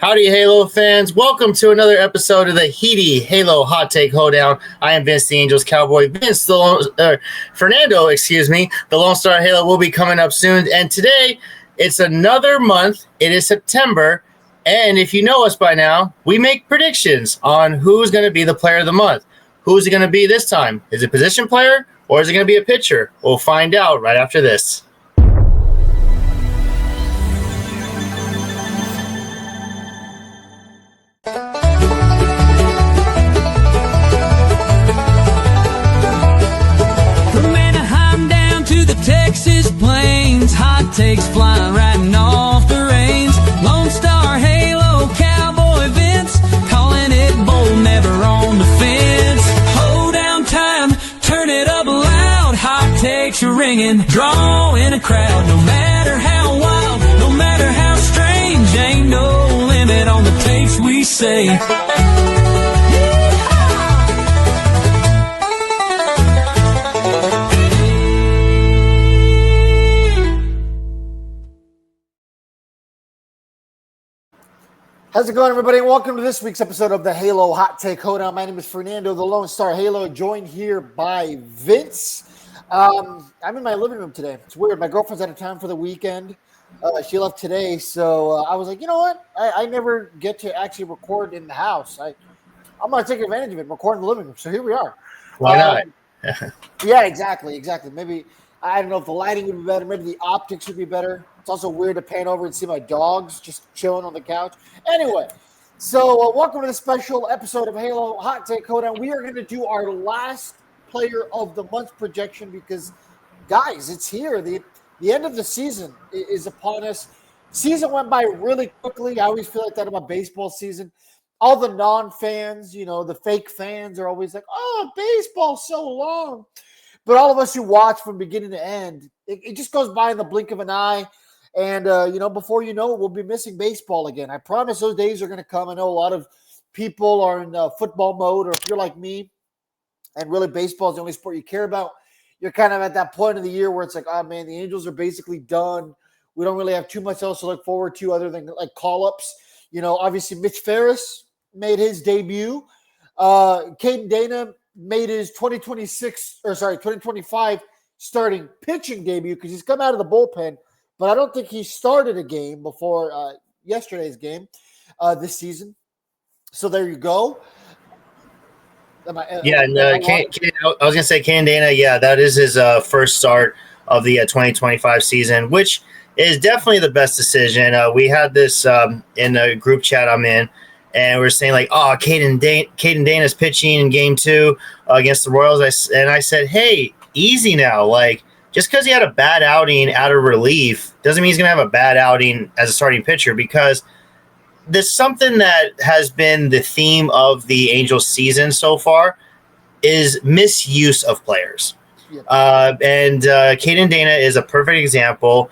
Howdy, Halo fans. Welcome to another episode of the Heady Halo Hot Take Hoedown. I am Vince the Angels Cowboy. Fernando, the Lone Star Halo will be coming up soon. And today, it's another month. It is September. And if you know us by now, we make predictions on who's going to be the player of the month. Who's it going to be this time? Is it a position player or is it going to be a pitcher? We'll find out right after this. Texas plains, hot takes flying right off the reins. Lone Star Halo Cowboy Vince, calling it bold, never on the fence. Hold down time, turn it up loud. Hot takes are ringing, drawing a crowd. No matter how wild, no matter how strange, ain't no limit on the takes we say. How's it going, everybody? Welcome to this week's episode of the Halo Hot Take Hoedown. My name is Fernando, the Lone Star Halo, joined here by Vince. I'm in my living room today. It's weird. My girlfriend's out of town for the weekend. She left today, so I was like, you know what? I never get to actually record in the house. I'm going to take advantage of it, record in the living room. So here we are. Why not? Yeah, exactly. Maybe, I don't know if the lighting would be better. Maybe the optics would be better. It's also weird to pan over and see my dogs just chilling on the couch. Anyway, so welcome to the special episode of Halo Hot Take Hoedown. We are going to do our last player of the month projection because, guys, it's here. The end of the season is upon us. Season went by really quickly. I always feel like that about baseball season. All the non-fans, the fake fans are always like, oh, baseball's so long. But all of us who watch from beginning to end, it just goes by in the blink of an eye. And, before you know it, we'll be missing baseball again. I promise those days are going to come. I know a lot of people are in football mode, or if you're like me and really baseball is the only sport you care about, you're kind of at that point of the year where it's like, oh, man, the Angels are basically done. We don't really have too much else to look forward to other than like call-ups. Obviously Mitch Ferris made his debut. Caden Dana made his 2025 starting pitching debut because he's come out of the bullpen. But I don't think he started a game before yesterday's game this season. So there you go. I was going to say Caden Dana, that is his first start of the 2025 season, which is definitely the best decision. We had this in a group chat I'm in, and we're saying like, oh, Caden Dana's pitching in game 2 against the Royals. I said, hey, easy now, like, just because he had a bad outing out of relief doesn't mean he's going to have a bad outing as a starting pitcher, because there's something that has been the theme of the Angels season so far is misuse of players. Yeah. And Caden Dana is a perfect example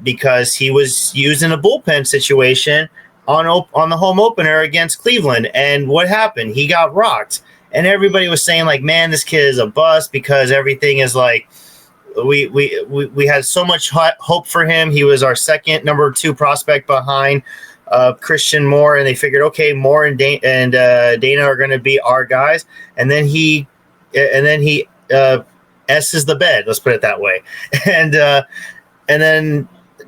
because he was used in a bullpen situation on the home opener against Cleveland. And what happened? He got rocked. And everybody was saying like, man, this kid is a bust because everything is like, we had so much hope for him. He was our second number 2 prospect behind Christian Moore, and they figured, okay, Moore and Dana are going to be our guys. And then he S's the bed. Let's put it that way. And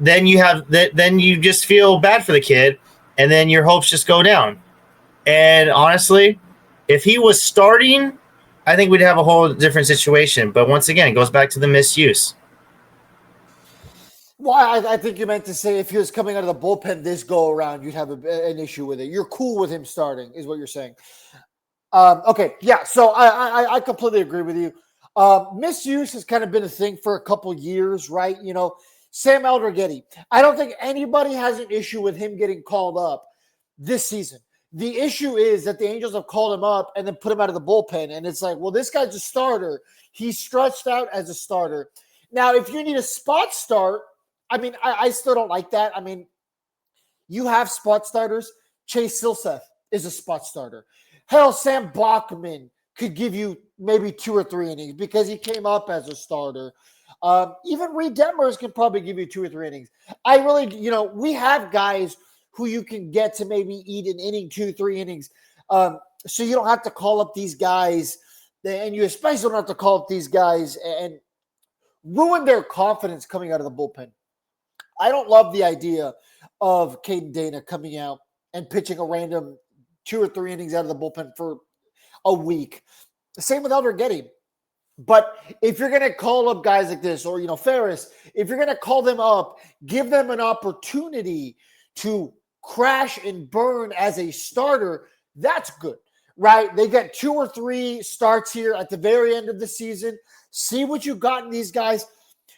then you just feel bad for the kid, and then your hopes just go down. And honestly, if he was starting, I think we'd have a whole different situation. But once again, it goes back to the misuse. Well, I think you meant to say if he was coming out of the bullpen this go-around, you'd have an issue with it. You're cool with him starting, is what you're saying. Okay, yeah, so I completely agree with you. Misuse has kind of been a thing for a couple years, right? Sam Alderghetti. I don't think anybody has an issue with him getting called up this season. The issue is that the Angels have called him up and then put him out of the bullpen. And it's like, well, this guy's a starter. He's stretched out as a starter. Now, if you need a spot start, I still don't like that. You have spot starters. Chase Silseth is a spot starter. Hell, Sam Bachman could give you maybe 2 or 3 innings because he came up as a starter. Even Reed Detmers can probably give you 2 or 3 innings. We have guys who you can get to maybe eat an inning, 2-3 innings. So you don't have to call up these guys, and you especially don't have to call up these guys and ruin their confidence coming out of the bullpen. I don't love the idea of Caden Dana coming out and pitching a random 2 or 3 innings out of the bullpen for a week. Same with Elder Getty. But if you're going to call up guys like this, or, Ferris, if you're going to call them up, give them an opportunity to crash and burn as a starter. That's good, right? They get 2 or 3 starts here at the very end of the season. See what you got in these guys.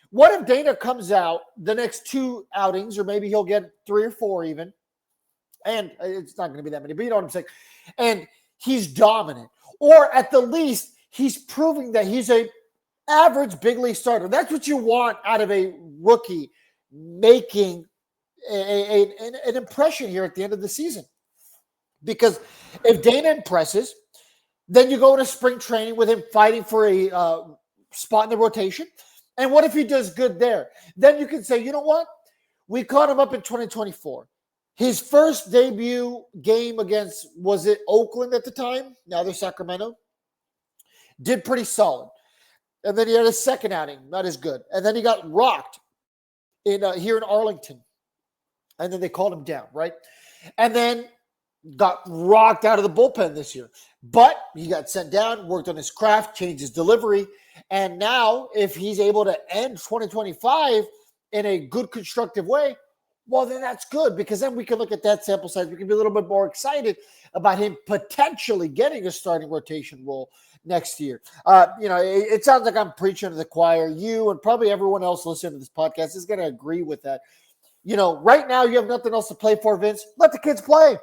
What if Dana comes out the next 2 outings, or maybe he'll get 3 or 4 even, and it's not going to be that many, but you know what I'm saying, and he's dominant, or at the least, he's proving that he's a average big league starter. That's what you want out of a rookie, making an impression here at the end of the season. Because if Dana impresses, then you go into spring training with him fighting for a spot in the rotation. And what if he does good there? Then you can say, you know what? We caught him up in 2024. His first debut game against, was it Oakland at the time? Now they're Sacramento. Did pretty solid. And then he had a second outing, not as good. And then he got rocked here in Arlington. And then they called him down, right? And then got rocked out of the bullpen this year. But he got sent down, worked on his craft, changed his delivery. And now if he's able to end 2025 in a good, constructive way, well, then that's good, because then we can look at that sample size. We can be a little bit more excited about him potentially getting a starting rotation role next year. It sounds like I'm preaching to the choir. You and probably everyone else listening to this podcast is going to agree with that. Right now you have nothing else to play for, Vince. Let the kids play.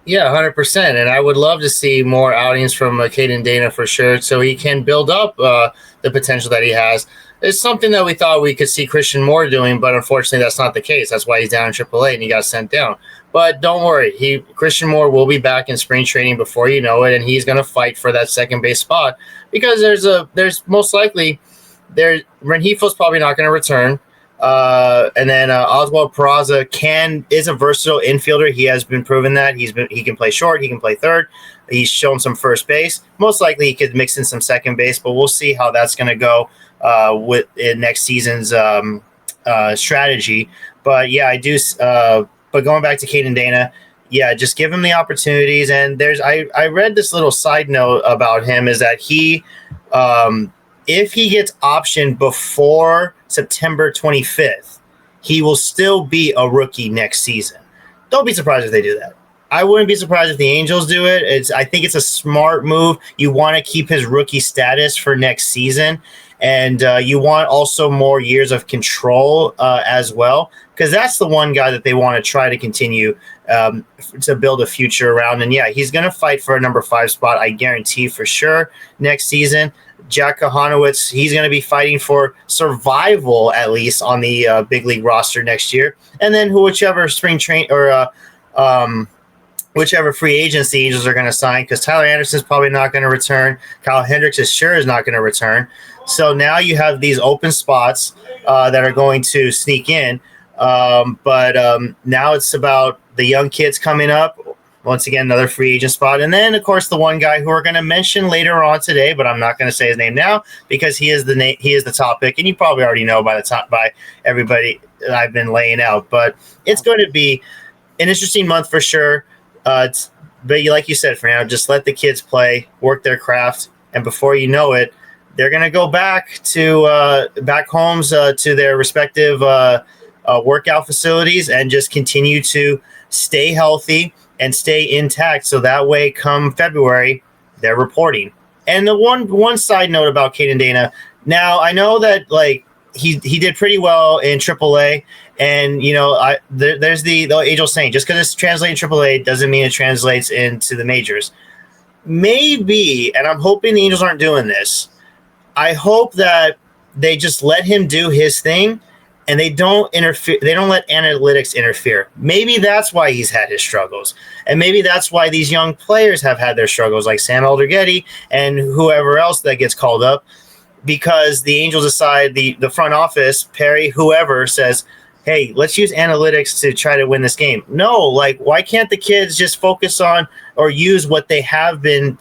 Yeah, 100%. And I would love to see more outings from Caden Dana for sure, so he can build up the potential that he has. It's something that we thought we could see Christian Moore doing, but unfortunately that's not the case. That's why he's down in AAA and he got sent down. But don't worry, Christian Moore will be back in spring training before you know it, and he's going to fight for that second base spot, because there's most likely Renjifo's probably not going to return. And then Oswald Peraza is a versatile infielder. He has been proven that he can play short, he can play third. He's shown some first base. Most likely he could mix in some second base, but we'll see how that's going to go with in next season's strategy. But yeah, I do. But going back to Caden Dana, yeah, just give him the opportunities. And I read this little side note about him, is that he if he gets optioned before September 25th, he will still be a rookie next season. Don't be surprised if they do that. I wouldn't be surprised if the Angels do it. I think it's a smart move. You want to keep his rookie status for next season, and you want also more years of control as well, because that's the one guy that they want to try to continue to build a future around. And yeah, he's going to fight for a number 5 spot, I guarantee for sure, next season. Jack Kahanowitz, he's going to be fighting for survival, at least on the big league roster next year. And then whichever spring train or whichever free agents the Angels are going to sign, because Tyler Anderson's probably not going to return. Kyle Hendricks is not going to return. So now you have these open spots that are going to sneak in. But now it's about the young kids coming up. Once again, another free agent spot. And then, of course, the one guy who we're going to mention later on today, but I'm not going to say his name now because he is the topic, and you probably already know by everybody that I've been laying out. But it's going to be an interesting month for sure. But like you said, Fernando, just let the kids play, work their craft, and before you know it, they're going to go back to back homes to their respective workout facilities and just continue to stay healthy and stay intact, so that way come February they're reporting. And the one side note about Caden Dana, now I know that like he did pretty well in AAA, and there's the age-old saying, just because it's translating AAA doesn't mean it translates into the majors. Maybe, and I'm hoping the Angels aren't doing this, I hope that they just let him do his thing and they don't interfere. They don't let analytics interfere. Maybe that's why he's had his struggles. And maybe that's why these young players have had their struggles, like Sam Aldergetty and whoever else that gets called up, because the Angels decide, the front office, Perry, whoever says, hey, let's use analytics to try to win this game. No, like, why can't the kids just focus on or use what they have been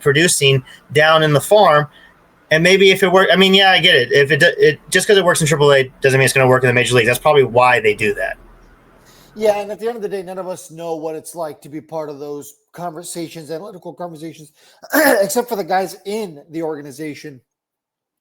producing down in the farm? And maybe if it works, I mean, yeah, I get it. If it just because it works in AAA doesn't mean it's going to work in the major leagues. That's probably why they do that. Yeah, and at the end of the day, none of us know what it's like to be part of those conversations, analytical conversations, except for the guys in the organization.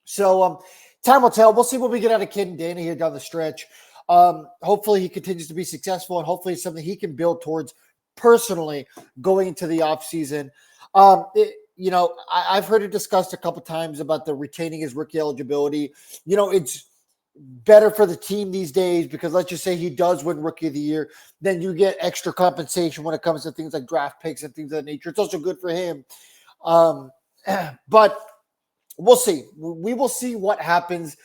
So time will tell. We'll see what we get out of Kid and Dana here down the stretch. Hopefully he continues to be successful, and hopefully it's something he can build towards personally going into the offseason. I've heard it discussed a couple times about the retaining his rookie eligibility. It's better for the team these days because let's just say he does win Rookie of the Year, then you get extra compensation when it comes to things like draft picks and things of that nature. It's also good for him. But we'll see. We will see what happens.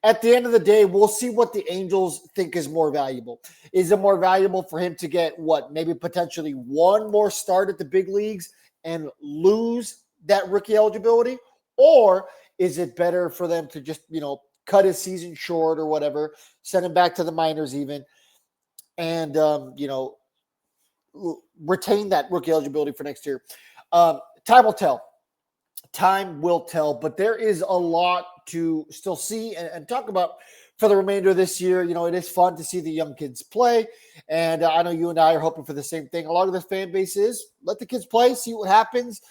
At the end of the day, we'll see what the Angels think is more valuable. Is it more valuable for him to get maybe potentially one more start at the big leagues and lose that rookie eligibility? Or is it better for them to just, cut his season short or whatever, send him back to the minors even, and, retain that rookie eligibility for next year? Time will tell. Time will tell, but there is a lot to still see and talk about for the remainder of this year. It is fun to see the young kids play, and I know you and I are hoping for the same thing. A lot of the fan base is let the kids play, see what happens.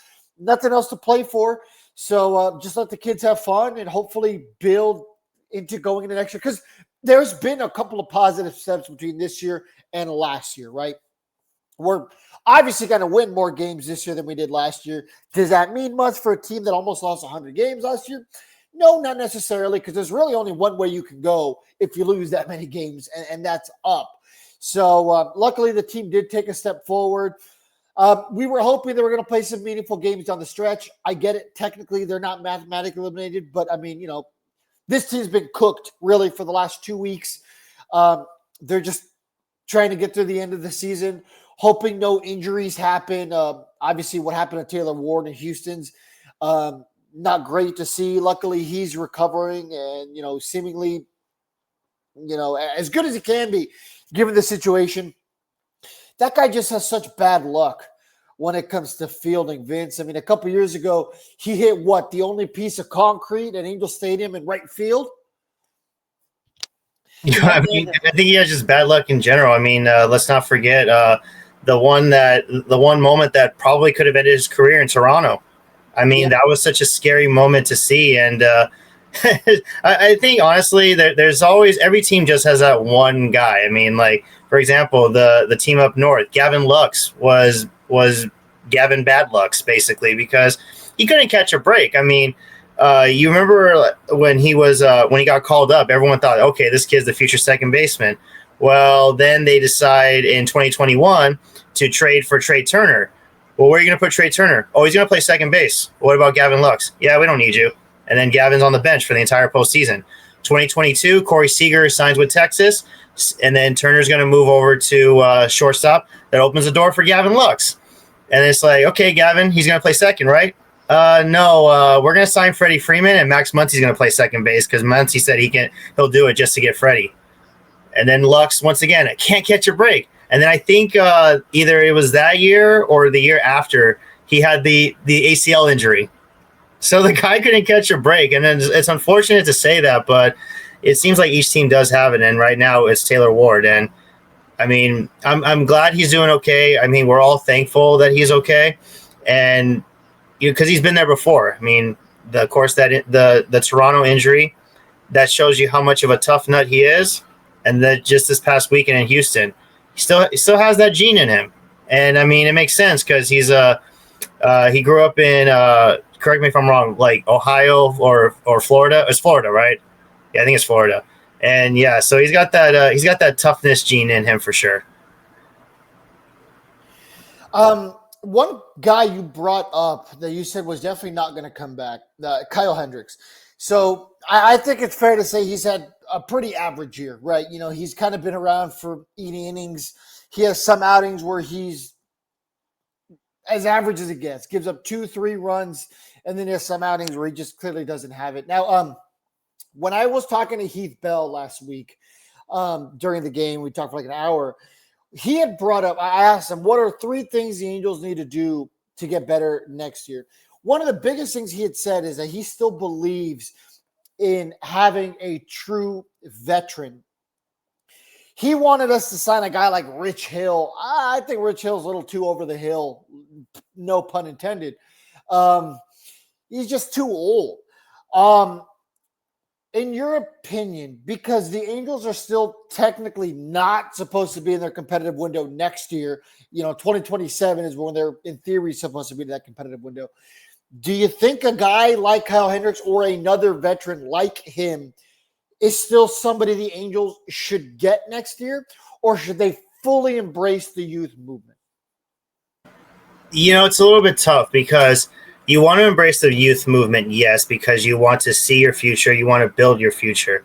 Nothing else to play for, so just let the kids have fun and hopefully build into going into next year, because there's been a couple of positive steps between this year and last year, right? We're obviously going to win more games this year than we did last year. Does that mean much for a team that almost lost 100 games last year? No, not necessarily, because there's really only one way you can go if you lose that many games, and that's up. So luckily the team did take a step forward. We were hoping they were going to play some meaningful games down the stretch. I get it. Technically, they're not mathematically eliminated, but I mean, this team's been cooked really for the last 2 weeks. They're just trying to get through the end of the season, hoping no injuries happen. Obviously, what happened to Taylor Ward in Houston's not great to see. Luckily, he's recovering and, seemingly, as good as he can be given the situation. That guy just has such bad luck when it comes to fielding, Vince. I mean, a couple years ago, he hit the only piece of concrete at Angel Stadium in right field? I think he has just bad luck in general. I mean, let's not forget the one moment that probably could have ended his career in Toronto. I mean, that was such a scary moment to see. And I think, honestly, there's always – every team just has that one guy. I mean, like, for example, the team up north, Gavin Lux was Gavin Bad Lux, basically, because he couldn't catch a break. I mean, you remember when he got called up, everyone thought, okay, this kid's the future second baseman. Well, then they decide in 2021 to trade for Trey Turner. Well, where are you going to put Trey Turner? Oh, he's going to play second base. What about Gavin Lux? Yeah, we don't need you. And then Gavin's on the bench for the entire postseason. 2022, Corey Seager signs with Texas, and then Turner's going to move over to shortstop. That opens the door for Gavin Lux. And it's like, okay, Gavin, he's going to play second, right? No, we're going to sign Freddie Freeman, and Max Muncy's going to play second base because Muncy said he'll do it just to get Freddie. And then Lux, once again, can't catch a break. And then I think either it was that year or the year after, he had the ACL injury. So the guy couldn't catch a break. And then it's unfortunate to say that, but it seems like each team does have it. And right now it's Taylor Ward. And I mean, I'm glad he's doing okay. I mean, we're all thankful that he's okay. And because he's been there before. I mean, the Toronto injury, that shows you how much of a tough nut he is. And that just this past weekend in Houston, he still has that gene in him. And I mean, it makes sense because he grew up in correct me if I'm wrong, like Ohio or Florida. It's Florida, right? Yeah, I think it's Florida. And yeah, so he's got that toughness gene in him for sure. One guy you brought up that you said was definitely not going to come back, Kyle Hendricks. So I think it's fair to say he's had a pretty average year, right? He's kind of been around for 80 innings. He has some outings where he's as average as it gets, gives up 2-3 runs, and then there's some outings where he just clearly doesn't have it. Now, when I was talking to Heath Bell last week, during the game. We talked for like an hour. He had brought up, I asked him, what are 3 things the Angels need to do to get better next year? One of the biggest things he had said is that he still believes in having a true veteran. He wanted us to sign a guy like Rich Hill. I think Rich Hill's a little too over the hill, no pun intended. He's just too old. In your opinion, because the Angels are still technically not supposed to be in their competitive window next year, 2027 is when they're in theory supposed to be in that competitive window. Do you think a guy like Kyle Hendricks or another veteran like him is still somebody the Angels should get next year, or should they fully embrace the youth movement? It's a little bit tough because you want to embrace the youth movement, yes, because you want to see your future, you want to build your future.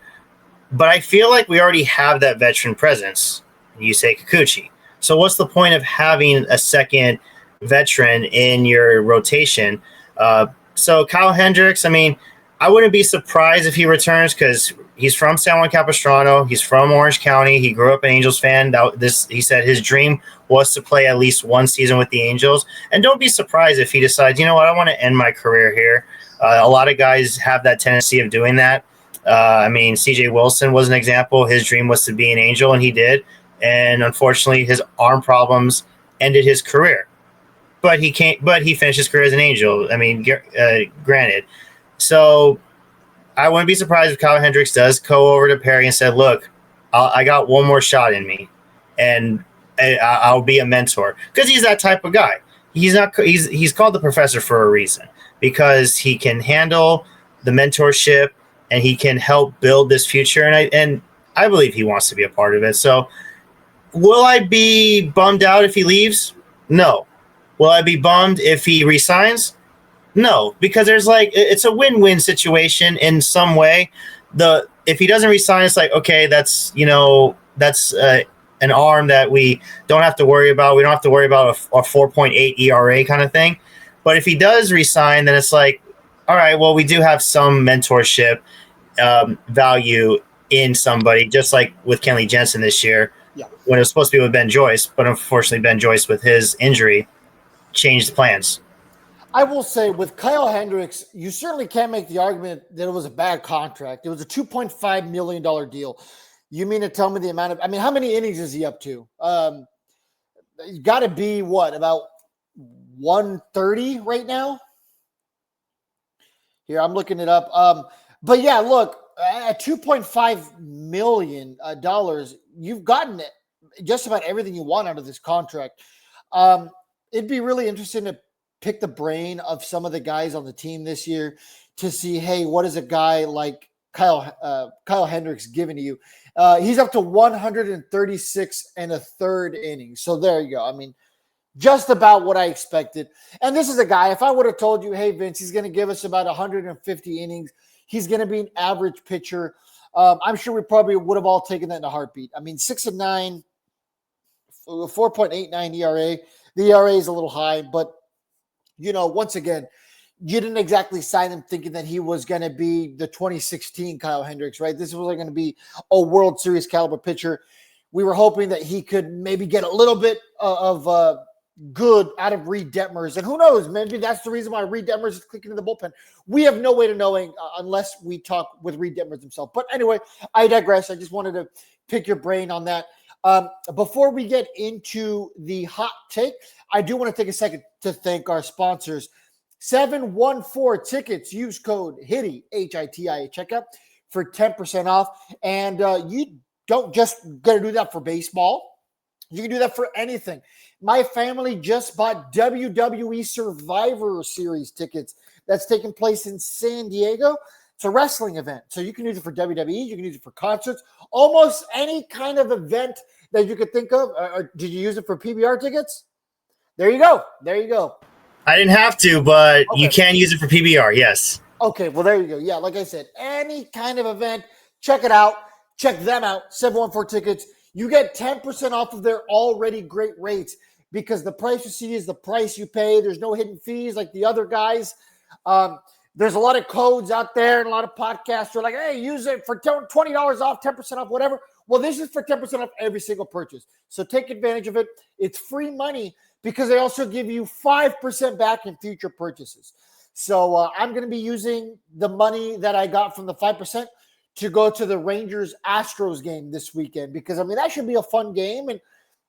But I feel like we already have that veteran presence, Yusei Kikuchi. So what's the point of having a second veteran in your rotation? So Kyle Hendricks, I wouldn't be surprised if he returns because he's from San Juan Capistrano. He's from Orange County. He grew up an Angels fan. He said his dream was to play at least one season with the Angels. And don't be surprised if he decides, I want to end my career here. A lot of guys have that tendency of doing that. CJ Wilson was an example. His dream was to be an Angel, and he did. And unfortunately, his arm problems ended his career. But he finished his career as an Angel. Granted. So I wouldn't be surprised if Kyle Hendricks does go over to Perry and said, look, I got one more shot in me, and I'll be a mentor. Because he's that type of guy. He's called the professor for a reason, because he can handle the mentorship and he can help build this future. And I believe he wants to be a part of it. So will I be bummed out if he leaves? No. Will I be bummed if he resigns? No, because it's a win-win situation in some way. If he doesn't resign, it's like, okay, that's an arm that we don't have to worry about. We don't have to worry about a 4.8 ERA kind of thing. But if he does resign, then it's like, all right, well, we do have some mentorship value in somebody, just like with Kenley Jensen this year, when it was supposed to be with Ben Joyce. But unfortunately, Ben Joyce, with his injury, changed plans. I will say with Kyle Hendricks, you certainly can't make the argument that it was a bad contract. It was a $2.5 million deal. You mean to tell me the amount of, how many innings is he up to? You got to be about 130 right now? Here, I'm looking it up. But yeah, look, at $2.5 million, you've gotten just about everything you want out of this contract. It'd be really interesting to pick the brain of some of the guys on the team this year to see, hey, what is a guy like Kyle Hendricks giving to you? He's up to 136 and a third innings. So there you go. Just about what I expected. And this is a guy, if I would have told you, hey, Vince, he's going to give us about 150 innings. He's going to be an average pitcher. I'm sure we probably would have all taken that in a heartbeat. 6-9, 4.89 ERA. The ERA is a little high, but once again, you didn't exactly sign him thinking that he was going to be the 2016 Kyle Hendricks, right? This was going to be a World Series caliber pitcher. We were hoping that he could maybe get a little bit of good out of Reed Detmers. And who knows, maybe that's the reason why Reed Detmers is clicking in the bullpen. We have no way to knowing unless we talk with Reed Detmers himself. But anyway, I digress. I just wanted to pick your brain on that. Before we get into the hot take, I do want to take a second to thank our sponsors. 714 Tickets. Use code HITI, HITI, at checkout for 10% off. And you don't just got to do that for baseball. You can do that for anything. My family just bought WWE Survivor Series tickets. That's taking place in San Diego. It's a wrestling event. So you can use it for WWE. You can use it for concerts. Almost any kind of event that you could think of. Did you use it for PBR tickets? There you go. There you go. I didn't have to, but okay. You can use it for PBR, yes. Okay, well, there you go. Yeah, like I said, any kind of event, check it out. Check them out, 714 Tickets. You get 10% off of their already great rates because the price you see is the price you pay. There's no hidden fees like the other guys. There's a lot of codes out there and a lot of podcasts are like, hey, use it for $20 off, 10% off, whatever. Well, this is for 10% off every single purchase. So take advantage of it. It's free money because they also give you 5% back in future purchases. So I'm going to be using the money that I got from the 5% to go to the Rangers-Astros game this weekend because, I mean, that should be a fun game. And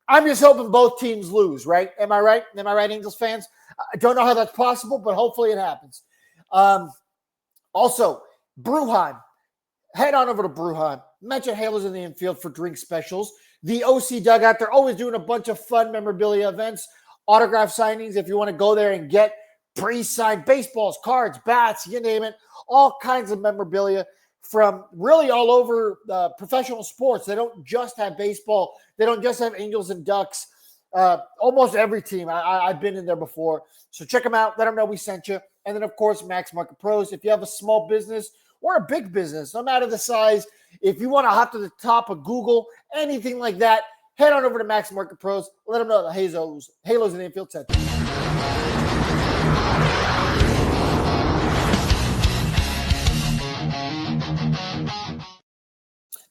I'm just hoping both teams lose, right? Am I right? Am I right, Angels fans? I don't know how that's possible, but hopefully it happens. Also, Bruhan. Head on over to Bruhan. Mention Halos in the Infield for drink specials. The OC Dugout, they're always doing a bunch of fun memorabilia events, autograph signings if you want to go there and get pre-signed baseballs, cards, bats, you name it, all kinds of memorabilia from really all over professional sports. They don't just have baseball. They don't just have Angels and Ducks. Almost every team. I've been in there before. So check them out. Let them know we sent you. And then, of course, Max Market Pros. If you have a small business or a big business, no matter the size, if you want to hop to the top of Google, anything like that, head on over to Max Market Pros. Let them know the Halos in the Infield Center.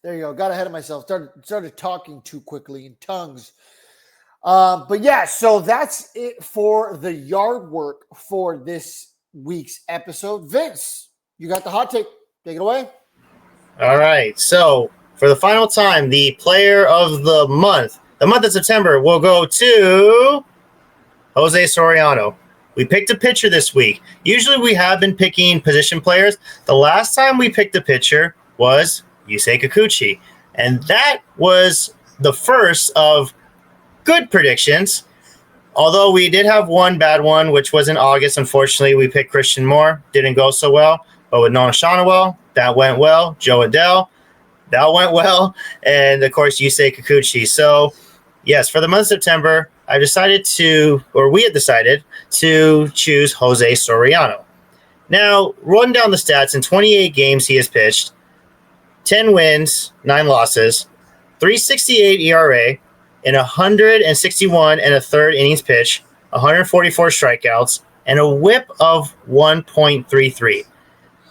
There you go. Got ahead of myself. Started talking too quickly in tongues. But yeah, so that's it for the yard work for this week's episode. Vince, you got the hot take. Take it away. All right. So for the final time, the player of the month of September, will go to Jose Soriano. We picked a pitcher this week. Usually we have been picking position players. The last time we picked a pitcher was Yusei Kikuchi. And that was the first of good predictions. Although we did have one bad one, which was in August. Unfortunately, we picked Christian Moore. Didn't go so well. But with Noah Shonawell, that went well. Joe Adele, that went well. And, of course, Yusei Kikuchi. So, yes, for the month of September, we had decided to choose Jose Soriano. Now, run down the stats. In 28 games he has pitched, 10 wins, 9 losses, 3.68 ERA, in 161 and a third innings pitch, 144 strikeouts, and a whip of 1.33.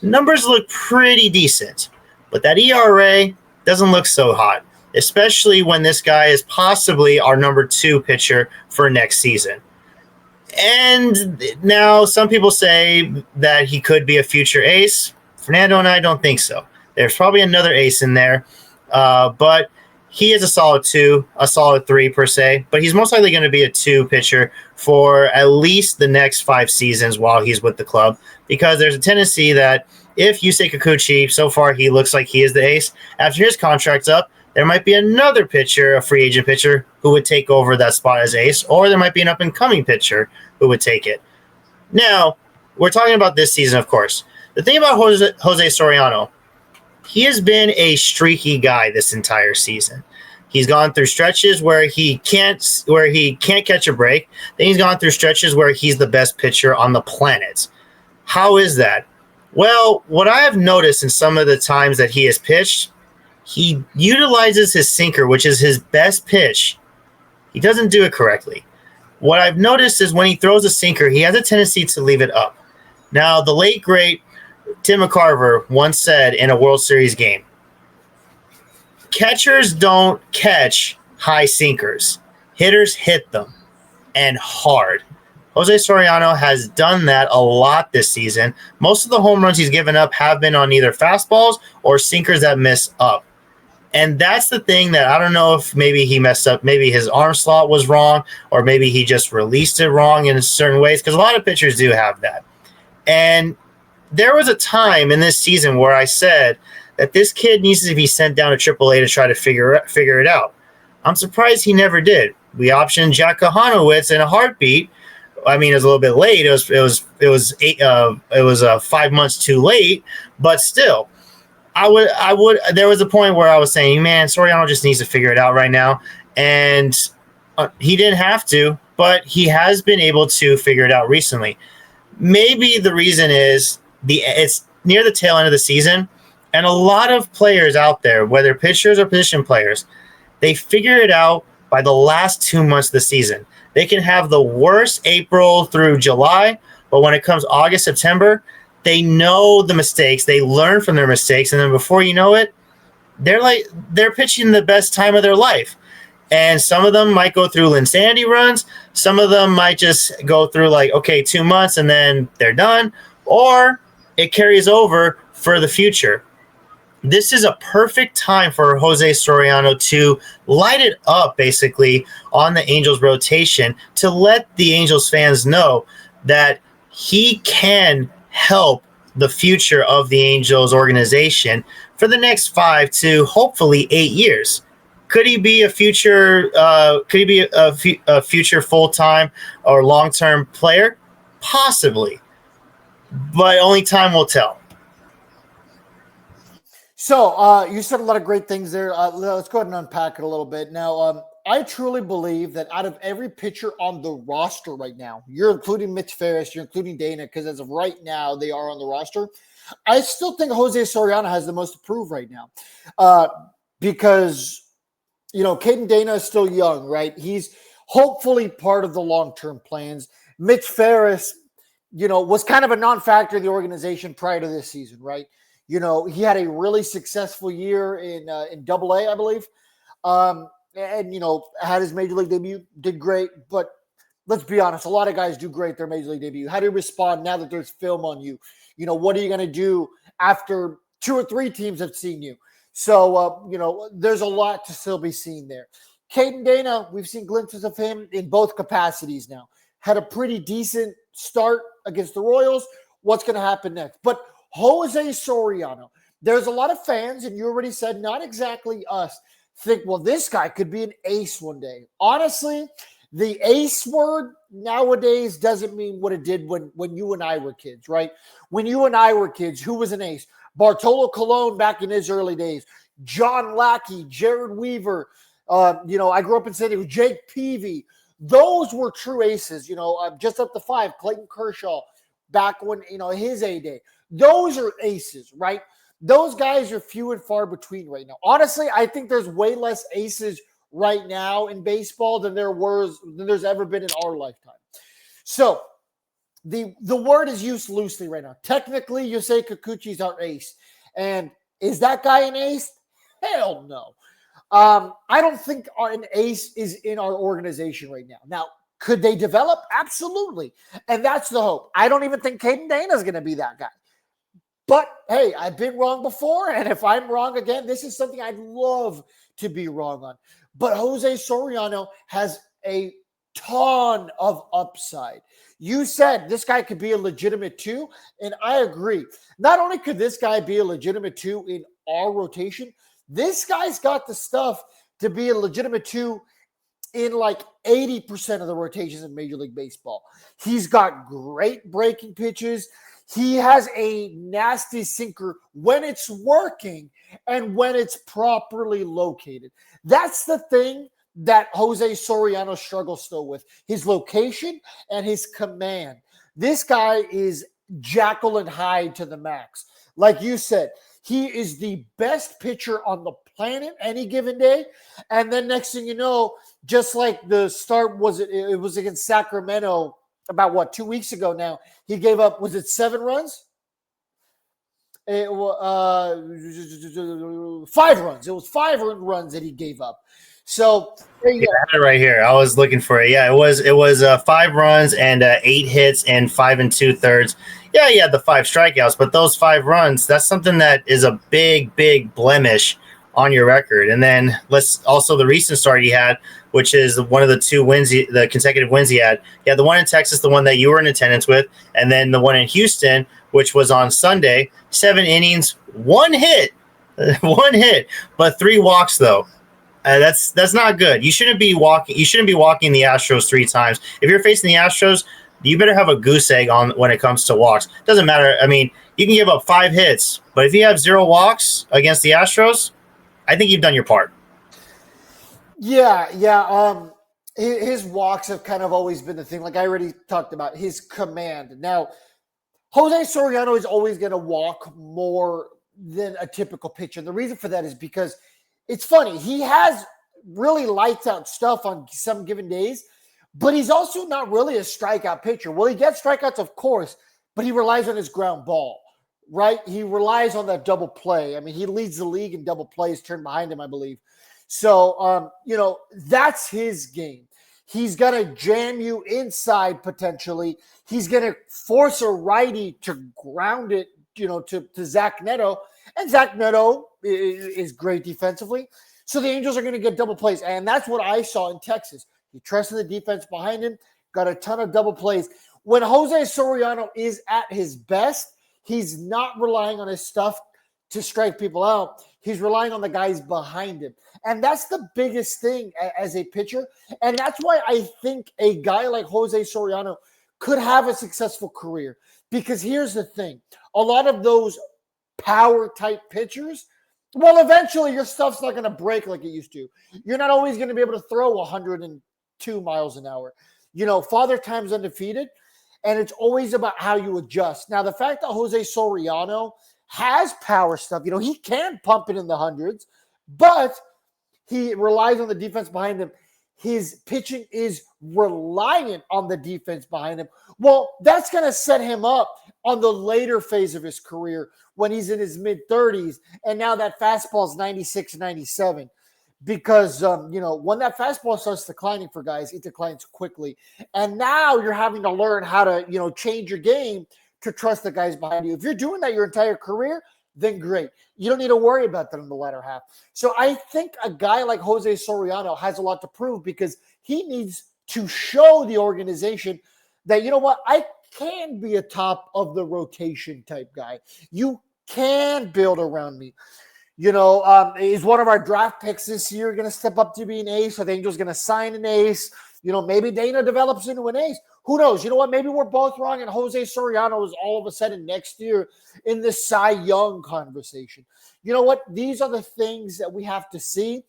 Numbers look pretty decent, but that ERA doesn't look so hot, especially when this guy is possibly our number 2 pitcher for next season. And now some people say that he could be a future ace. Fernando and I don't think so. There's probably another ace in there, but he is a solid 2, a solid 3 per se, but he's most likely going to be a 2 pitcher for at least the next 5 seasons while he's with the club, because there's a tendency that if Yusei Kikuchi, so far he looks like he is the ace, after his contract's up, there might be another pitcher, a free agent pitcher, who would take over that spot as ace, or there might be an up-and-coming pitcher who would take it. Now, we're talking about this season, of course. The thing about Jose Soriano, he has been a streaky guy this entire season. He's gone through stretches where he can't catch a break. Then he's gone through stretches where he's the best pitcher on the planet. How is that? Well, what I have noticed in some of the times that he has pitched, he utilizes his sinker, which is his best pitch. He doesn't do it correctly. What I've noticed is when he throws a sinker, he has a tendency to leave it up. Now, the late, great Tim McCarver once said in a World Series game, catchers don't catch high sinkers. Hitters hit them, and hard. Jose Soriano has done that a lot this season. Most of the home runs he's given up have been on either fastballs or sinkers that miss up. And that's the thing that I don't know if maybe he messed up. Maybe his arm slot was wrong, or maybe he just released it wrong in certain ways, because a lot of pitchers do have that. And there was a time in this season where I said that this kid needs to be sent down to AAA to try to figure it out. I'm surprised he never did. We optioned Jack Kohanowitz in a heartbeat. I mean, it was a little bit late. It was 5 months too late, but still, I would. There was a point where I was saying, man, Soriano just needs to figure it out right now, and he didn't have to, but he has been able to figure it out recently. Maybe the reason is it's near the tail end of the season, and a lot of players out there, whether pitchers or position players, they figure it out by the last 2 months of the season. They can have the worst April through July, but when it comes August, September, they know the mistakes. They learn from their mistakes, and then before you know it, they're pitching the best time of their life. And some of them might go through insanity runs. Some of them might just go through 2 months and then they're done, or it carries over for the future. This is a perfect time for Jose Soriano to light it up basically on the Angels rotation, to let the Angels fans know that he can help the future of the Angels organization for the next 5 to hopefully 8 years. Could he be a future? Could he be a future full-time or long-term player? Possibly, but only time will tell. So you said a lot of great things there. Let's go ahead and unpack it a little bit. Now, I truly believe that out of every pitcher on the roster right now, you're including Mitch Ferris, you're including Dana, because as of right now, they are on the roster. I still think Jose Soriano has the most to prove right now because, Caden Dana is still young, right? He's hopefully part of the long-term plans. Mitch Ferris, was kind of a non-factor in the organization prior to this season, right? He had a really successful year in Double-A, I believe, and had his major league debut, did great. But let's be honest, a lot of guys do great their major league debut. How do you respond now that there's film on you? What are you going to do after 2 or 3 teams have seen you? So, there's a lot to still be seen there. Caden Dana, we've seen glimpses of him in both capacities now. Had a pretty decent start against the Royals. What's going to happen next? But Jose Soriano, there's a lot of fans, and you already said not exactly us, think, well, this guy could be an ace one day. Honestly, the ace word nowadays doesn't mean what it did when you and I were kids, right? When you and I were kids, who was an ace? Bartolo Colon back in his early days, John Lackey, Jared Weaver. I grew up in San Diego, Jake Peavy. Those were true aces, just up to 5, Clayton Kershaw back when, his A-Day. Those are aces, right? Those guys are few and far between right now. Honestly, I think there's way less aces right now in baseball than there's ever been in our lifetime. So the word is used loosely right now. Technically, Yusei Kikuchi's our ace. And is that guy an ace? Hell no. I don't think an ace is in our organization right now. Now, could they develop? Absolutely. And that's the hope. I don't even think Caden Dana is going to be that guy. But, hey, I've been wrong before, and if I'm wrong again, this is something I'd love to be wrong on. But Jose Soriano has a ton of upside. You said this guy could be a legitimate 2, and I agree. Not only could this guy be a legitimate 2 in our rotation, this guy's got the stuff to be a legitimate 2 in 80% of the rotations in Major League Baseball. He's got great breaking pitches. He has a nasty sinker when it's working and when it's properly located. That's the thing that Jose Soriano struggles still with, his location and his command. This guy is Jekyll and Hyde to the max. Like you said, he is the best pitcher on the planet any given day. And then next thing you know, just like the start it was against Sacramento about 2 weeks ago now, he gave up, was it 7 runs? It was 5 runs. It was 5 runs that he gave up. So there you go. I had it right here. I was looking for it. Yeah, it was 5 runs and 8 hits and 5 2/3. Yeah, he had the 5 strikeouts, but those 5 runs, that's something that is a big, big blemish on your record. And then also the recent start he had, which is one of the 2 wins, the consecutive wins he had. He had the one in Texas, the one that you were in attendance with, and then the one in Houston, which was on Sunday. 7 innings, 1 hit, 1 hit, but 3 walks though. That's not good. You shouldn't be walking the Astros 3 times. If you're facing the Astros, you better have a goose egg on when it comes to walks. Doesn't matter. I mean, you can give up 5 hits, but if you have 0 walks against the Astros, I think you've done your part. Yeah. His walks have kind of always been the thing. Like I already talked about, his command. Now, Jose Soriano is always going to walk more than a typical pitcher. The reason for that is because it's funny. He has really lights out stuff on some given days, but he's also not really a strikeout pitcher. Well, he gets strikeouts, of course, but he relies on his ground ball, right? He relies on that double play. I mean, he leads the league in double plays turned behind him, I believe. So, that's his game. He's going to jam you inside potentially. He's going to force a righty to ground it, to Zach Neto. And Zach Neto is great defensively. So the Angels are going to get double plays. And that's what I saw in Texas. He trusted the defense behind him, got a ton of double plays. When Jose Soriano is at his best, he's not relying on his stuff to strike people out. He's relying on the guys behind him. And that's the biggest thing as a pitcher. And that's why I think a guy like Jose Soriano could have a successful career. Because here's the thing. A lot of those power-type pitchers, well, eventually your stuff's not going to break like it used to. You're not always going to be able to throw 102 miles an hour. Father Time's undefeated, and it's always about how you adjust. Now, the fact that Jose Soriano has power stuff, he can pump it in the hundreds, but he relies on the defense behind him. His pitching is reliant on the defense behind him. Well, that's going to set him up on the later phase of his career when he's in his mid-30s, and now that fastball is 96, 97. Because, when that fastball starts declining for guys, it declines quickly. And now you're having to learn how to, change your game to trust the guys behind you. If you're doing that your entire career, then great. You don't need to worry about that in the latter half. So I think a guy like Jose Soriano has a lot to prove because he needs to show the organization that, I can be a top of the rotation type guy. You can build around me. Is one of our draft picks this year going to step up to be an ace? Are the Angels going to sign an ace? Maybe Dana develops into an ace. Who knows? You know what? Maybe we're both wrong, and Jose Soriano is all of a sudden next year in the Cy Young conversation. You know what? These are the things that we have to see,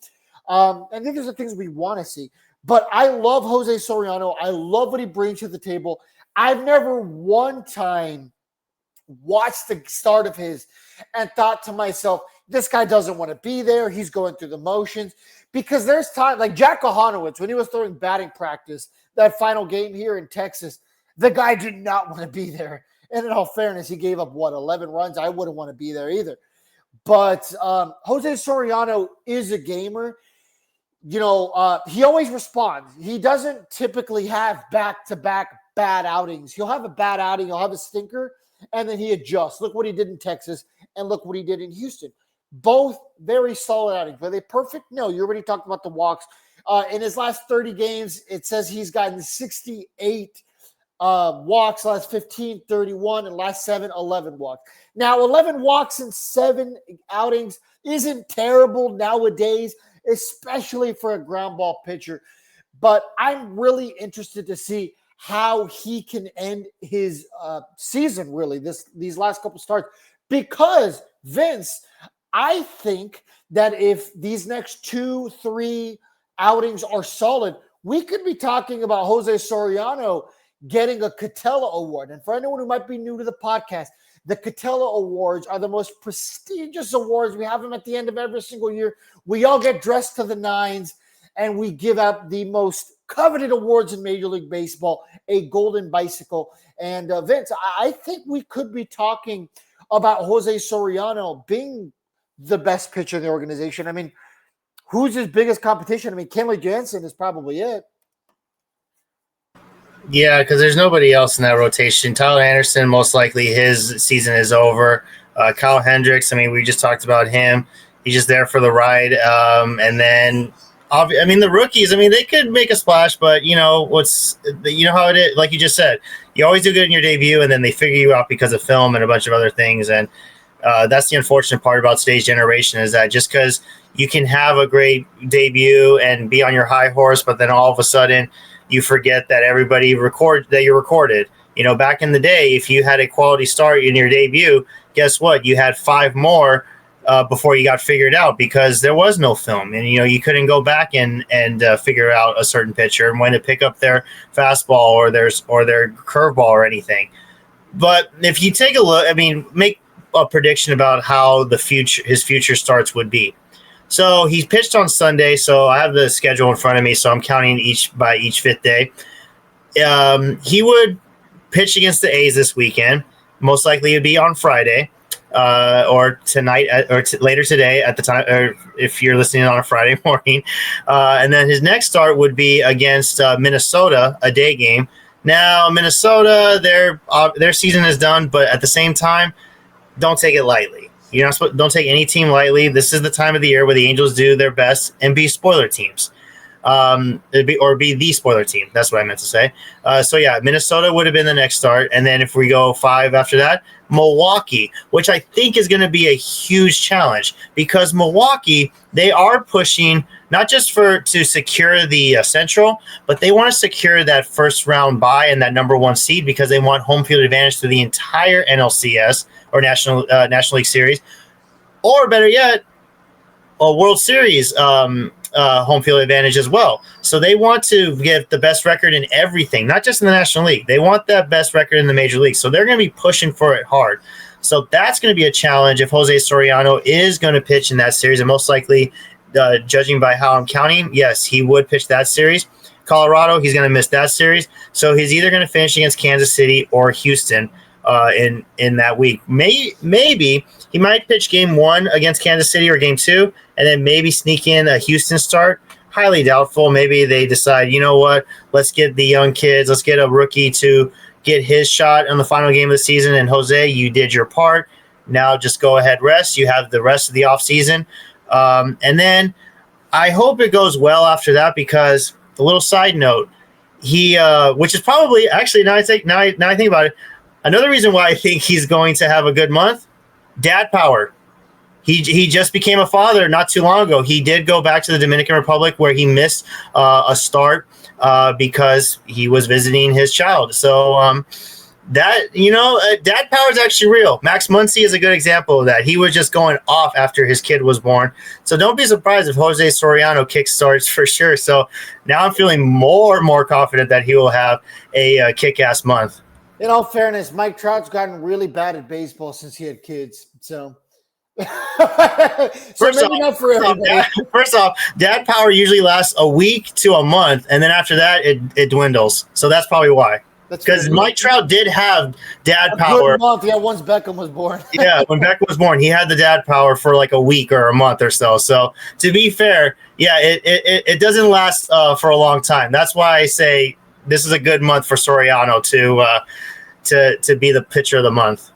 and these are the things we want to see. But I love Jose Soriano. I love what he brings to the table. I've never one time watched the start of his and thought to myself, this guy doesn't want to be there. He's going through the motions. Because there's time, like Jack Kohanowitz, when he was throwing batting practice, that final game here in Texas, the guy did not want to be there. And in all fairness, he gave up, 11 runs? I wouldn't want to be there either. But Jose Soriano is a gamer. He always responds. He doesn't typically have back-to-back bad outings. He'll have a bad outing. He'll have a stinker, and then he adjusts. Look what he did in Texas, and look what he did in Houston. Both very solid outings. Were they perfect? No, you already talked about the walks. In his last 30 games, it says he's gotten 68 walks, last 15, 31, and last 7, 11 walks. Now, 11 walks in 7 outings isn't terrible nowadays, especially for a ground ball pitcher. But I'm really interested to see how he can end his season, really, these last couple starts. Because, Vince, I think that if these next 2-3 outings are solid, we could be talking about Jose Soriano getting a Catella Award. And for anyone who might be new to the podcast, the Catella Awards are the most prestigious awards. We have them at the end of every single year. We all get dressed to the nines, and we give out the most coveted awards in Major League Baseball, a golden bicycle. And Vince, I think we could be talking about Jose Soriano being the best pitcher in the organization. I mean, who's his biggest competition? I mean, Kenley Jansen is probably it. Yeah, because there's nobody else in that rotation. Tyler Anderson, most likely his season is over. Kyle Hendricks, I mean, we just talked about him. He's just there for the ride. And then, the rookies, they could make a splash, but how it is. Like you just said, you always do good in your debut, and then they figure you out because of film and a bunch of other things. And that's the unfortunate part about today's generation is that just because you can have a great debut and be on your high horse, but then all of a sudden you forget that you're recorded. Back in the day, if you had a quality start in your debut, guess what? You had 5 more before you got figured out because there was no film, and you couldn't go back and figure out a certain pitcher and when to pick up their fastball or their curveball or anything. But if you take a look, make a prediction about how his future starts would be. So he's pitched on Sunday, so I have the schedule in front of me, so I'm counting each 5th day. He would pitch against the A's this weekend. Most likely it'd be on Friday. or tonight or later today at the time, or if you're listening on a Friday morning. And then his next start would be against Minnesota, a day game. Now, Minnesota, their season is done, but at the same time, don't take it lightly. Don't take any team lightly. This is the time of the year where the Angels do their best and be spoiler teams. Be the spoiler team. That's what I meant to say. So yeah, Minnesota would have been the next start, and then if we go 5 after that, Milwaukee, which I think is going to be a huge challenge because Milwaukee, they are pushing not just to secure the Central, but they want to secure that first round bye and that number 1 seed because they want home field advantage to the entire NLCS or National League Series, or better yet, a World Series home field advantage as well. So they want to get the best record in everything, not just in the National League. They want that best record in the Major League. So they're going to be pushing for it hard. So that's going to be a challenge if Jose Soriano is going to pitch in that series. And most likely, judging by how I'm counting, yes, he would pitch that series. Colorado, he's going to miss that series. So he's either going to finish against Kansas City or Houston in that week. Maybe he might pitch game 1 against Kansas City or game 2, and then maybe sneak in a Houston start. Highly doubtful. Maybe they decide, you know what, let's get the young kids, let's get a rookie to get his shot on the final game of the season. And Jose, you did your part. Now just go ahead, rest. You have the rest of the offseason. And then I hope it goes well after that because a little side note, he which is probably actually now I think about it, another reason why I think he's going to have a good month, dad power. He just became a father not too long ago. He did go back to the Dominican Republic where he missed a start because he was visiting his child. So dad power is actually real. Max Muncy is a good example of that. He was just going off after his kid was born. So don't be surprised if Jose Soriano kickstarts for sure. So now I'm feeling more confident that he will have a kick-ass month. In all fairness, Mike Trout's gotten really bad at baseball since he had kids. So, first off, dad power usually lasts a week to a month, and then after that, it dwindles. So that's probably why. Because Mike Trout did have dad power. Month, yeah, once Beckham was born. Yeah, when Beckham was born, he had the dad power for like a week or a month or so. So to be fair, yeah, it doesn't last for a long time. That's why I say this is a good month for Soriano to be the pitcher of the month.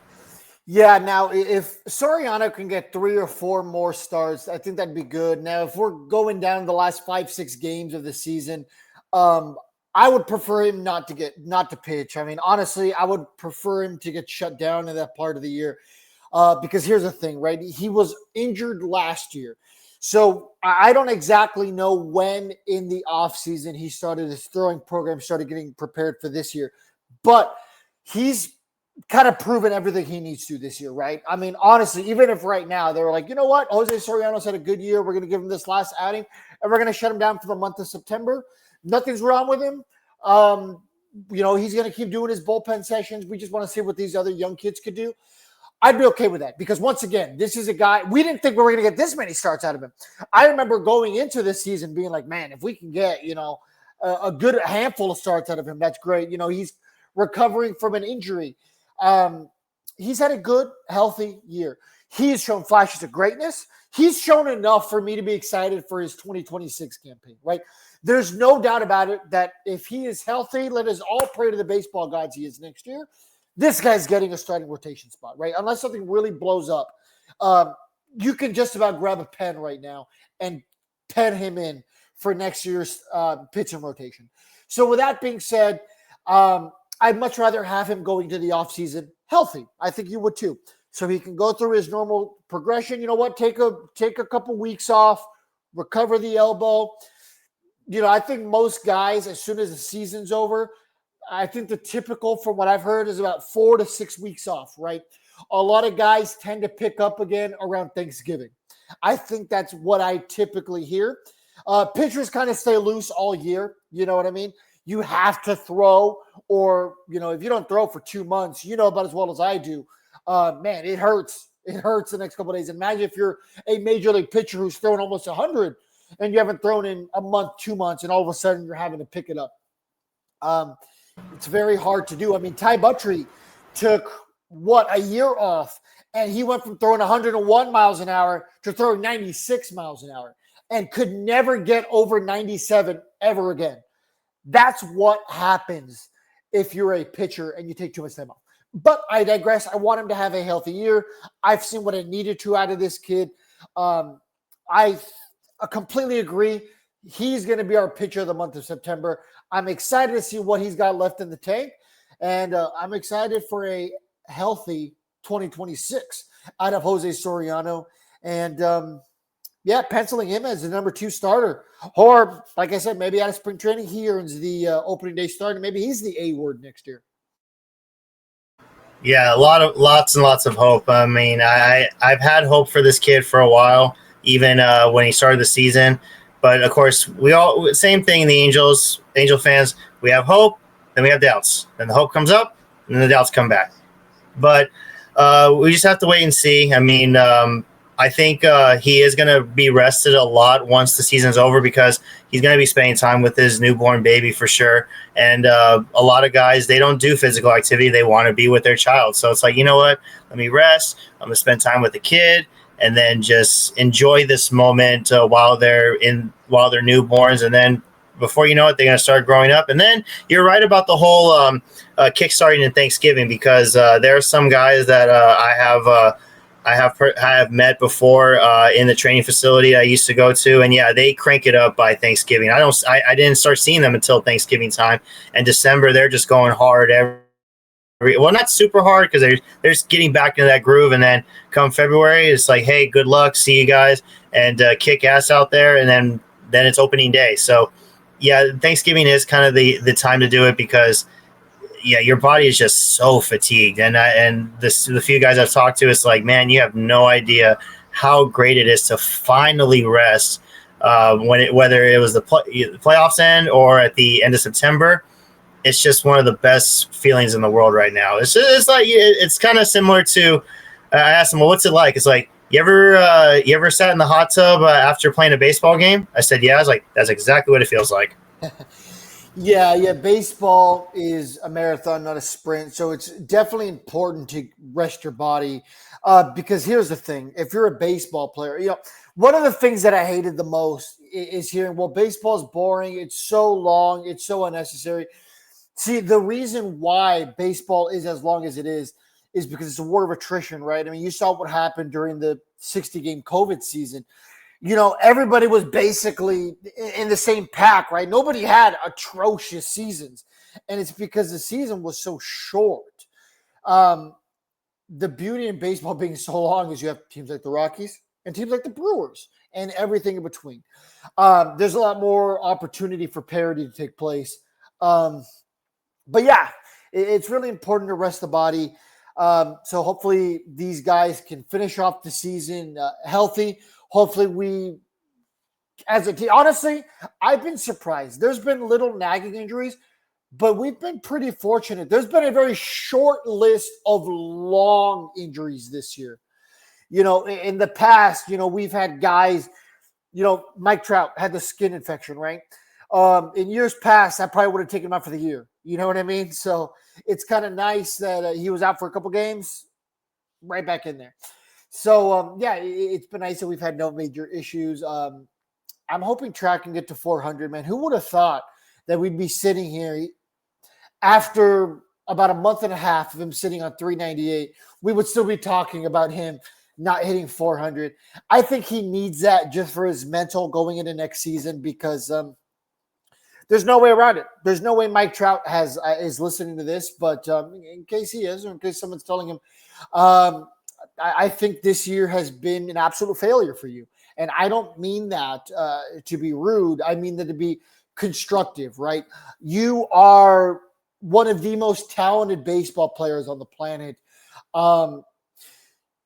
Yeah, now if Soriano can get 3 or 4 more starts, I think that'd be good. Now, if we're going down the last 5-6 games of the season, I would prefer him not to pitch. I mean, honestly, I would prefer him to get shut down in that part of the year. Because here's the thing, right? He was injured last year. So I don't exactly know when in the offseason he started his throwing program, started getting prepared for this year. But he's kind of proven everything he needs to this year, right? I mean, honestly, even if right now they were like, you know what, Jose Soriano's had a good year, we're going to give him this last outing, and we're going to shut him down for the month of September. Nothing's wrong with him. He's going to keep doing his bullpen sessions. We just want to see what these other young kids could do. I'd be okay with that because, once again, this is a guy, we didn't think we were going to get this many starts out of him. I remember going into this season being like, man, if we can get, a good handful of starts out of him, that's great. He's recovering from an injury. He's had a good, healthy year. He has shown flashes of greatness. He's shown enough for me to be excited for his 2026 campaign, right? There's no doubt about it that if he is healthy, let us all pray to the baseball gods he is next year. This guy's getting a starting rotation spot, right? Unless something really blows up. You can just about grab a pen right now and pen him in for next year's pitching rotation. So with that being said, I'd much rather have him going to the offseason healthy. I think you would too. So he can go through his normal progression. You know what? Take a couple weeks off, recover the elbow. I think most guys, as soon as the season's over, I think the typical, from what I've heard, is about 4 to 6 weeks off, right? A lot of guys tend to pick up again around Thanksgiving. I think that's what I typically hear. Pitchers kind of stay loose all year. You know what I mean? You have to throw, or, if you don't throw for 2 months, about as well as I do, man, it hurts. It hurts the next couple of days. Imagine if you're a major league pitcher who's thrown almost 100 and you haven't thrown in a month, 2 months, and all of a sudden you're having to pick it up. It's very hard to do. I mean, Ty Buttrey took a year off, and he went from throwing 101 miles an hour to throwing 96 miles an hour and could never get over 97 ever again. That's what happens if you're a pitcher and you take too much time off. But I digress. I want him to have a healthy year. I've seen what I needed to out of this kid. I completely agree. He's going to be our pitcher of the month of September. I'm excited to see what he's got left in the tank. And I'm excited for a healthy 2026 out of Jose Soriano. And penciling him as the number 2 starter. Or, like I said, maybe out of spring training, he earns the opening day start, and maybe he's the A word next year. Yeah, lots and lots of hope. I mean, I've had hope for this kid for a while, even when he started the season. But of course, we all same thing. The Angel fans, we have hope, then we have doubts. Then the hope comes up, and then the doubts come back. But we just have to wait and see. I mean, I think he is going to be rested a lot once the season's over because he's going to be spending time with his newborn baby for sure. And a lot of guys, they don't do physical activity. They want to be with their child. So it's like, you know what? Let me rest. I'm going to spend time with the kid and then just enjoy this moment while they're newborns. And then before you know it, they're going to start growing up. And then you're right about the whole kickstarting in Thanksgiving because there are some guys that I have met before in the training facility I used to go to, and yeah, they crank it up by Thanksgiving. I didn't start seeing them until Thanksgiving time, and December they're just going hard well, not super hard because they're just getting back into that groove, and then come February, it's like, hey, good luck, see you guys, and kick ass out there, and then it's opening day. So yeah, Thanksgiving is kind of the time to do it because yeah, your body is just so fatigued. And the few guys I've talked to, it's like, man, you have no idea how great it is to finally rest whether it was the playoffs end or at the end of September. It's just one of the best feelings in the world right now. It's kind of similar to, I asked him, well, what's it like? It's like, you ever sat in the hot tub after playing a baseball game? I said, yeah. I was like, that's exactly what it feels like. Yeah. Baseball is a marathon, not a sprint. So it's definitely important to rest your body because here's the thing. If you're a baseball player, one of the things that I hated the most is hearing, well, baseball's boring. It's so long. It's so unnecessary. See, the reason why baseball is as long as it is because it's a war of attrition, right? I mean, you saw what happened during the 60-game COVID season. Everybody was basically in the same pack, right? Nobody had atrocious seasons. And it's because the season was so short. The beauty in baseball being so long is you have teams like the Rockies and teams like the Brewers and everything in between. There's a lot more opportunity for parity to take place. But yeah, it's really important to rest the body. So hopefully these guys can finish off the season healthy. Hopefully we, as a team, honestly, I've been surprised. There's been little nagging injuries, but we've been pretty fortunate. There's been a very short list of long injuries this year. In the past, we've had guys, Mike Trout had the skin infection, right? In years past, I probably would have taken him out for the year. You know what I mean? So it's kind of nice that he was out for a couple games, right back in there. So, it's been nice that we've had no major issues. I'm hoping Trout can get to 400, man. Who would have thought that we'd be sitting here after about a month and a half of him sitting on 398, we would still be talking about him not hitting 400. I think he needs that just for his mental going into next season because there's no way around it. There's no way Mike Trout is listening to this, but in case he is or in case someone's telling him, I think this year has been an absolute failure for you. And I don't mean that to be rude. I mean that to be constructive, right? You are one of the most talented baseball players on the planet.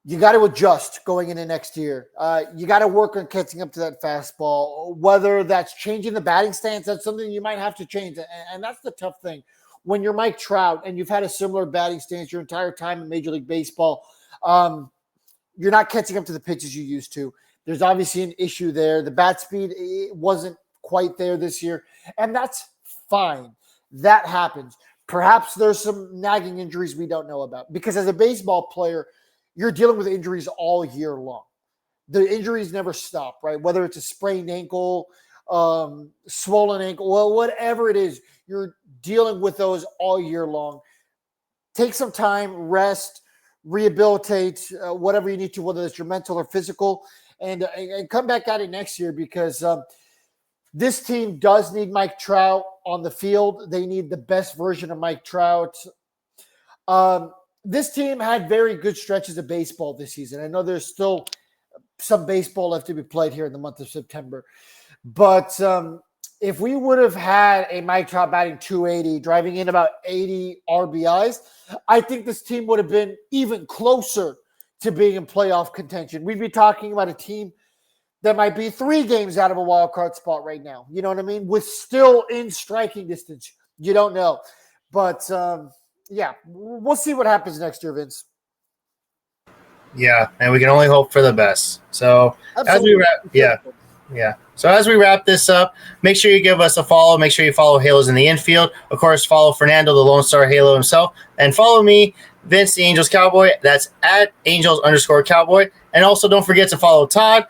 You got to adjust going into next year. You got to work on catching up to that fastball, whether that's changing the batting stance. That's something you might have to change. And that's the tough thing. When you're Mike Trout and you've had a similar batting stance your entire time in Major League Baseball, you're not catching up to the pitches you used to. There's obviously an issue there. The bat speed wasn't quite there this year, and that's fine. That happens. perhaps there's some nagging injuries we don't know about. Because as a baseball player, you're dealing with injuries all year long. The injuries never stop, right? Whether it's a sprained ankle, swollen ankle, well, whatever it is, you're dealing with those all year long. Take some time, rest, rehabilitate, whatever you need to, whether it's your mental or physical, and come back at it next year because this team does need Mike Trout on the field. They need the best version of Mike Trout. This team had very good stretches of baseball this season. I know there's still some baseball left to be played here in the month of September. But if we would have had a Mike Trout batting 280, driving in about 80 RBIs, I think this team would have been even closer to being in playoff contention. We'd be talking about a team that might be 3 games out of a wild card spot right now. You know what I mean? With still in striking distance. You don't know. But, yeah, we'll see what happens next year, Vince. Yeah, and we can only hope for the best. So Absolutely. So as we wrap this up, make sure you give us a follow. Make sure you follow Halos in the Infield. Of course, follow Fernando, the Lone Star Halo himself. And follow me, Vince the Angels Cowboy. That's at Angels_Cowboy. And also don't forget to follow Todd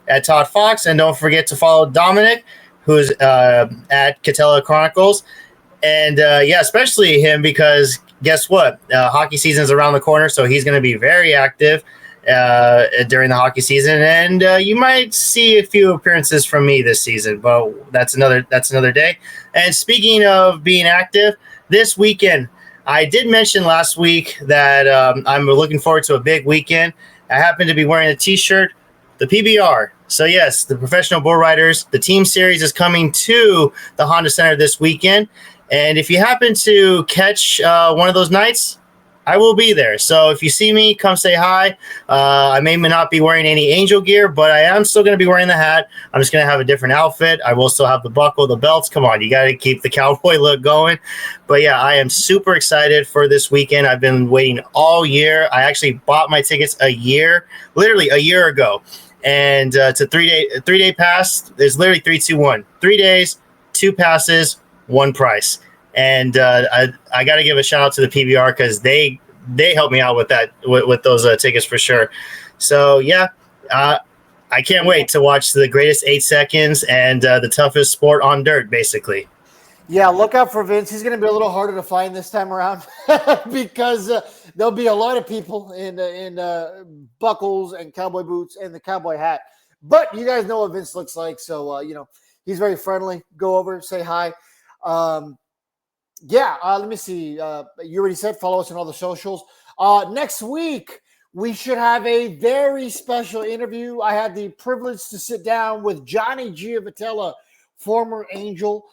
at Todd Fox. And don't forget to follow Dominic, who's at Catella Chronicles. And, especially him because guess what? Hockey season is around the corner, so he's going to be very active during the hockey season, and you might see a few appearances from me this season, but that's another day. And speaking of being active, this weekend, I did mention last week that I'm looking forward to a big weekend. I happen to be wearing a T-shirt, the PBR. So yes, the Professional Bull Riders, the team series is coming to the Honda Center this weekend. And if you happen to catch one of those nights, I will be there. So if you see me, come say hi. I may not be wearing any Angel gear, but I am still going to be wearing the hat. I'm just going to have a different outfit. I will still have the buckle, the belts. Come on, you got to keep the cowboy look going. But yeah, I am super excited for this weekend. I've been waiting all year. I actually bought my tickets literally a year ago. And it's a three-day pass. There's literally 3, 2, 1. 3 days, 2 passes, 1 price. And I got to give a shout out to the PBR because they helped me out with that with those tickets for sure. So yeah, I can't wait to watch the greatest 8 seconds and the toughest sport on dirt, basically. Yeah, look out for Vince. He's going to be a little harder to find this time around because there'll be a lot of people in buckles and cowboy boots and the cowboy hat. But you guys know what Vince looks like, so he's very friendly. Go over, say hi. Let me see. You already said follow us on all the socials. Next week, we should have a very special interview. I had the privilege to sit down with Johnny Giavotella, former Angel.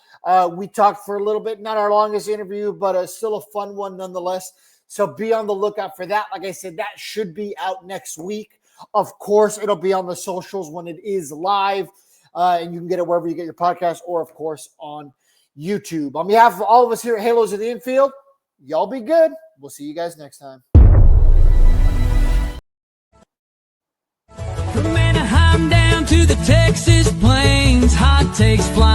We talked for a little bit, not our longest interview, but still a fun one nonetheless. So be on the lookout for that. Like I said, that should be out next week. Of course, it'll be on the socials when it is live, and you can get it wherever you get your podcast or, of course, on YouTube. On behalf of all of us here at Halos in the Infield, y'all be good. We'll see you guys next time. From Anaheim down to the Texas plains, hot takes fly.